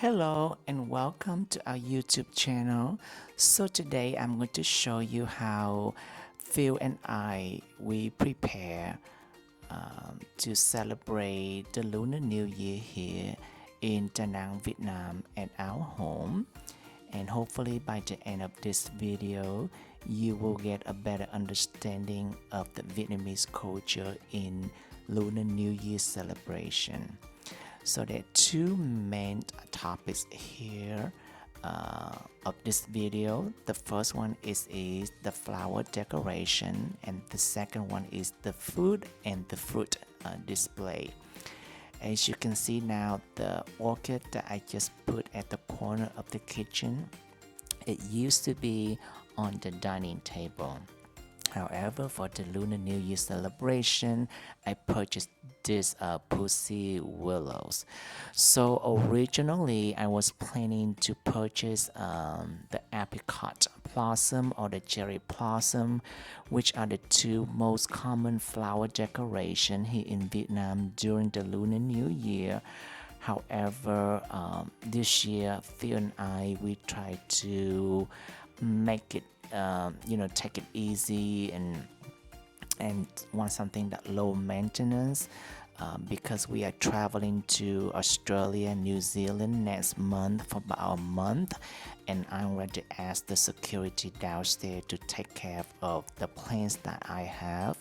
Hello and welcome to our YouTube channel. So today I'm going to show you how Phil and we prepare to celebrate the Lunar New Year here in Da Nang, Vietnam at our home. And hopefully by the end of this video you will get a better understanding of the Vietnamese culture in Lunar New Year celebration. So there are two main topics here of this video. The first one is the flower decoration, and the second one is the food and the fruit display. As you can see now, the orchid that I just put at the corner of the kitchen, it used to be on the dining table. However, for the Lunar New Year celebration, I purchased these pussy willows. So originally, I was planning to purchase the apricot blossom or the cherry blossom, which are the two most common flower decoration here in Vietnam during the Lunar New Year. However, this year, Phil and we tried to make it take it easy and want something that low maintenance because we are traveling to Australia and New Zealand next month for about a month, and I'm going to ask the security downstairs to take care of the plans that I have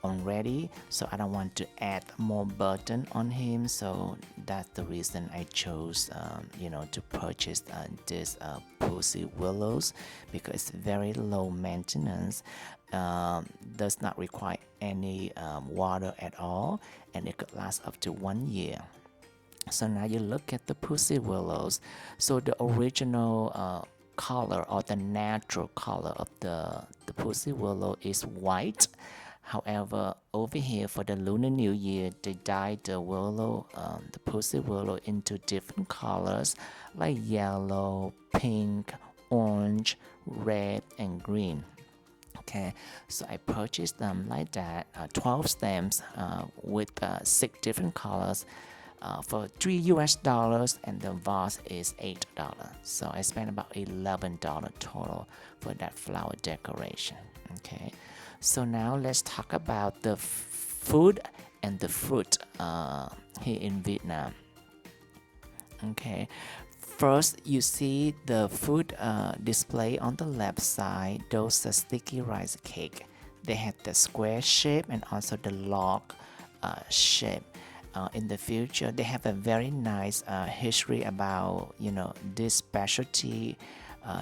already, so I don't want to add more burden on him. So that's the reason I chose to purchase this pussy willows, because it's very low maintenance, does not require any water at all, and it could last up to 1 year. So now you look at the pussy willows. So the original color or the natural color of the pussy willow is white. However, over here for the Lunar New Year, they dyed the willow, the pussy willow, into different colors like yellow, pink, orange, red, and green. Okay, so I purchased them like that, 12 stems with 6 different colors for $3 and the vase is $8. So I spent about $11 total for that flower decoration. Okay, so now let's talk about the food and the fruit here in Vietnam. Okay, first you see the food display on the left side. Those are sticky rice cake. They have the square shape and also the log shape. In the future, they have a very nice history about this specialty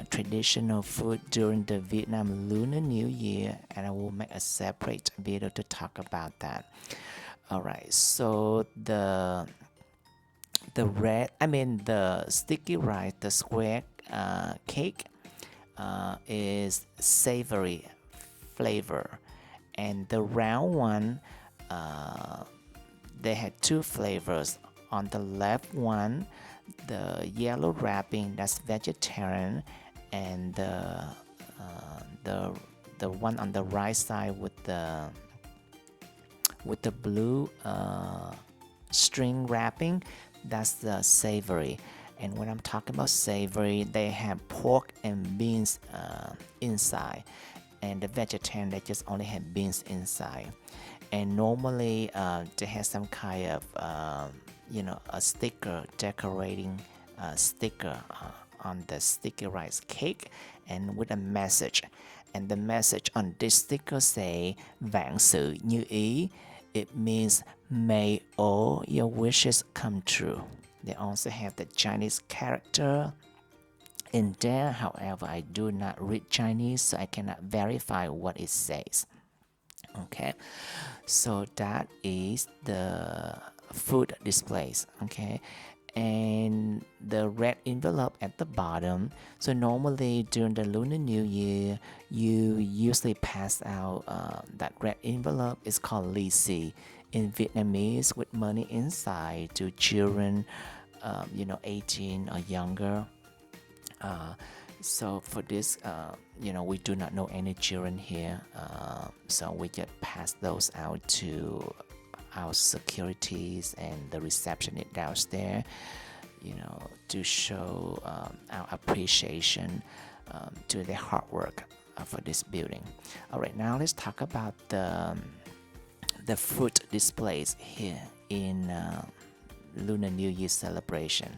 traditional food during the Vietnam Lunar New Year, and I will make a separate video to talk about that. Alright, so the sticky rice, the square cake is savory flavor, and the round one they had 2 flavors. On the left one, the yellow wrapping, that's vegetarian, and the one on the right side with the blue string wrapping, that's the savory. And when I'm talking about savory, they have pork and beans inside, and the vegetarian, they just only have beans inside. And normally they have some kind of a sticker, decorating sticker on the sticky rice cake, and with a message. And the message on this sticker say vạn sự như ý. It means may all your wishes come true. They also have the Chinese character in there. However, I do not read Chinese, so I cannot verify what it says. Okay, so that is the food displays. Okay, and the red envelope at the bottom. So normally during the Lunar New Year, you usually pass out that red envelope. Is called lì xì in Vietnamese, with money inside to children 18 or younger. So for this, we do not know any children here, so we just pass those out to our securities and the receptionist downstairs. to show our appreciation to their hard work for this building. All right, now let's talk about the fruit displays here in Lunar New Year celebration,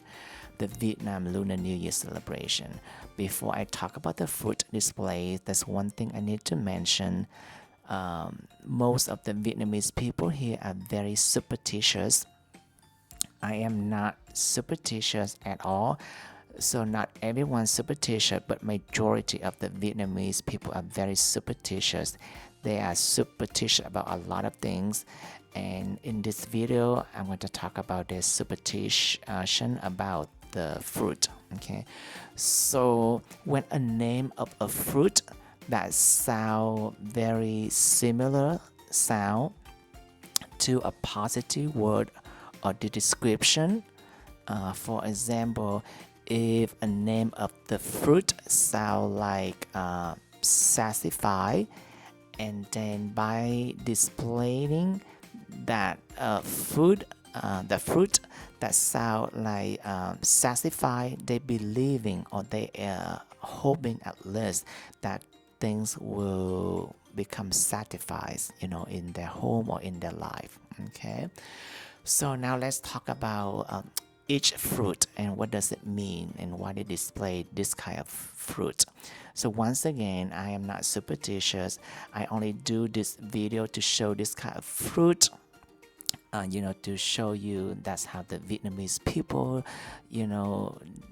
the Vietnam Lunar New Year celebration. Before I talk about the fruit displays, there's one thing I need to mention. Most of the Vietnamese people here are very superstitious. I am not superstitious at all. So not everyone's superstitious, but majority of the Vietnamese people are very superstitious. They are superstitious about a lot of things. And in this video, I'm going to talk about the superstition about the fruit. Okay, so when a name of a fruit that sound very similar sound to a positive word or the description, for example, if a name of the fruit sound like sassify, and then by displaying that the fruit that sound like sassify, they believing or they are hoping at least that things will become satisfied, in their home or in their life. Okay, so now let's talk about each fruit and what does it mean and why they display this kind of fruit. So once again, I am not superstitious. I only do this video to show this kind of fruit, to show you that's how the Vietnamese people,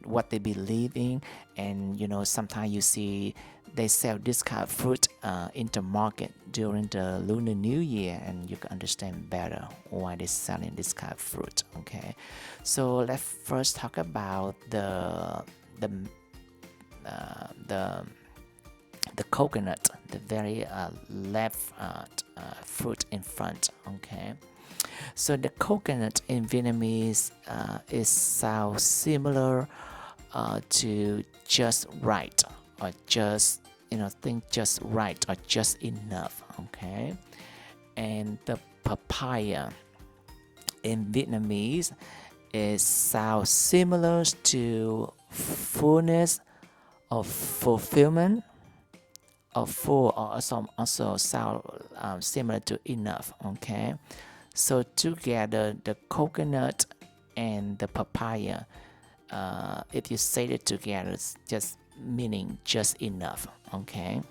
what they believe in. And sometimes you see they sell this kind of fruit in the market during the Lunar New Year, and you can understand better why they're selling this kind of fruit. Okay, so let's first talk about the coconut, the very left fruit in front. Okay, so the coconut in Vietnamese is sound similar to just right, or just think just right, or just enough. Okay, and the papaya in Vietnamese is sound similar to fullness or fulfillment, or full, or also sound similar to enough. Okay, so together the coconut and the papaya, if you say it together, it's just meaning just enough. Okay,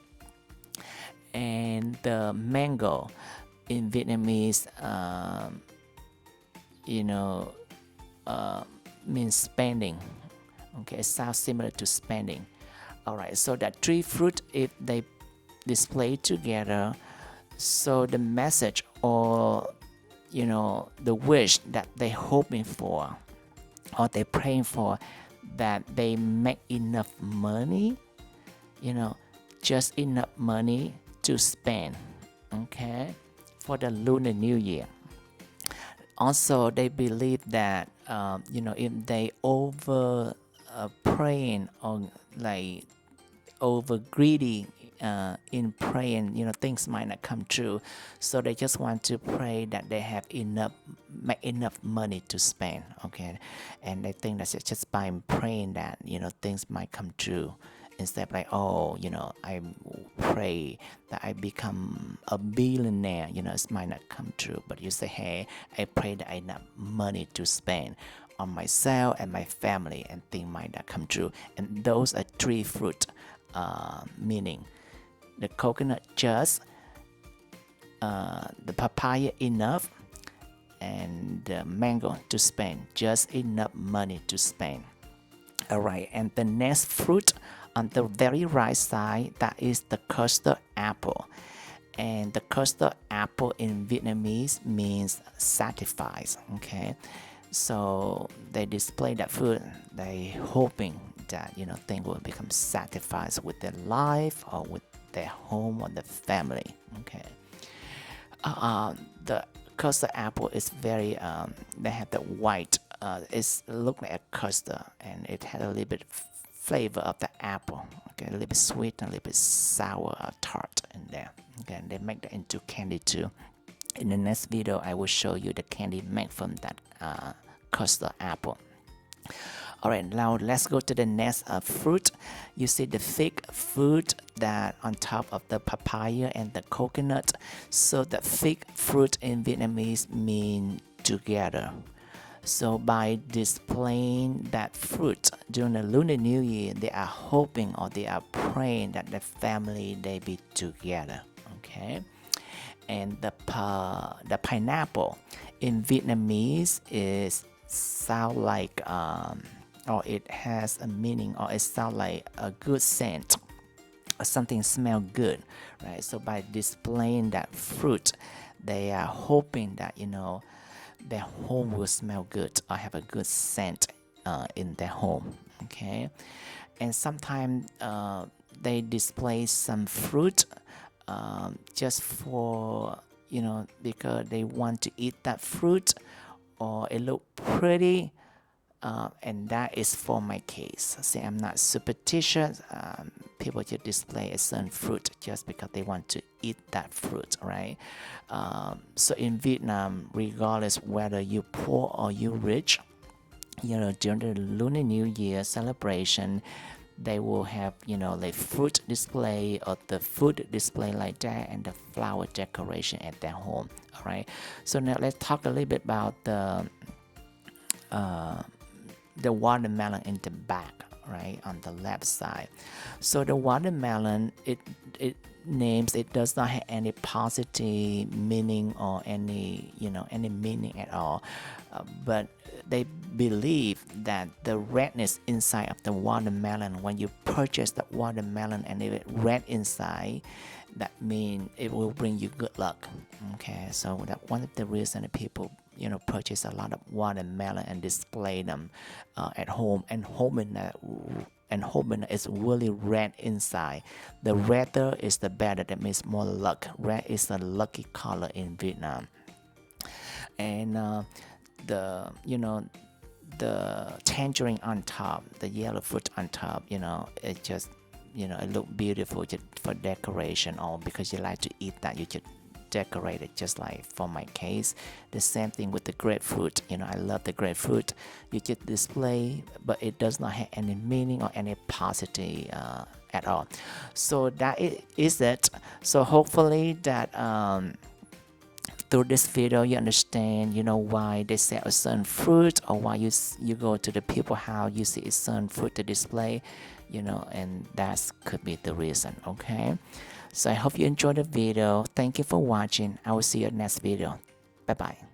and the mango in Vietnamese means spending. Okay, it sounds similar to spending. All right, so that three fruit, if they display together, so the message or the wish that they hoping for or they praying for, that they make enough money, just enough money to spend. Okay, for the Lunar New Year. Also, they believe that if they over praying or like over greedy in praying, things might not come true. So they just want to pray that they have make enough money to spend. Okay, and they think that just by praying that things might come true. Instead of like, I pray that I become a billionaire, it might not come true. But you say, hey, I pray that I have enough money to spend on myself and my family, and things might not come true. And those are three fruit meaning. The coconut just, the papaya enough, and the mango to spend, just enough money to spend. All right, and the next fruit on the very right side, that is the custard apple. And the custard apple in Vietnamese means satisfies. Okay, so they display that fruit, they hoping that things will become satisfied with their life or with their home or their family. Okay, the custard apple is very they have the white, it's look like a custard, and it had a little bit flavor of the apple. Okay, a little bit sweet and a little bit sour or tart in there. Okay, and they make that into candy too. In the next video, I will show you the candy made from that custard apple. Alright, now let's go to the next fruit. You see the fig fruit that on top of the papaya and the coconut. So the fig fruit in Vietnamese mean together. So by displaying that fruit during the Lunar New Year, they are hoping or they are praying that the family they be together. Okay, and the pineapple in Vietnamese is sound like or it has a meaning or it sound like a good scent or something smell good, right? So by displaying that fruit, they are hoping that their home will smell good or have a good scent in their home. Okay, and sometimes they display some fruit just for because they want to eat that fruit or it look pretty, and that is for my case. See, I'm not superstitious. People just display a certain fruit just because they want to eat that fruit, right? So in Vietnam, regardless whether you poor or you rich, during the Lunar New Year celebration, they will have like fruit display or the food display like that and the flower decoration at their home. All right, so now let's talk a little bit about the watermelon in the back, right, on the left side. So the watermelon, it names, it does not have any positive meaning or any meaning at all, but they believe that the redness inside of the watermelon, when you purchase the watermelon and if it red inside, that means it will bring you good luck. Okay, so that one of the reasons that people purchase a lot of watermelon and display them at home and hoping that it's really red inside. The redder is the better. That means more luck. Red is a lucky color in Vietnam. And the tangerine on top, the yellow fruit on top, it just it look beautiful just for decoration or because you like to eat that, you just decorate it. Just like for my case, the same thing with the grapefruit. I love the grapefruit. You just display, but it does not have any meaning or any positive at all. So that is it. So hopefully that through this video you understand why they sell a certain fruit or why you go to the people house, you see a certain fruit to display, and that could be the reason. Okay, so I hope you enjoyed the video. Thank you for watching. I will see you in the next video. Bye bye.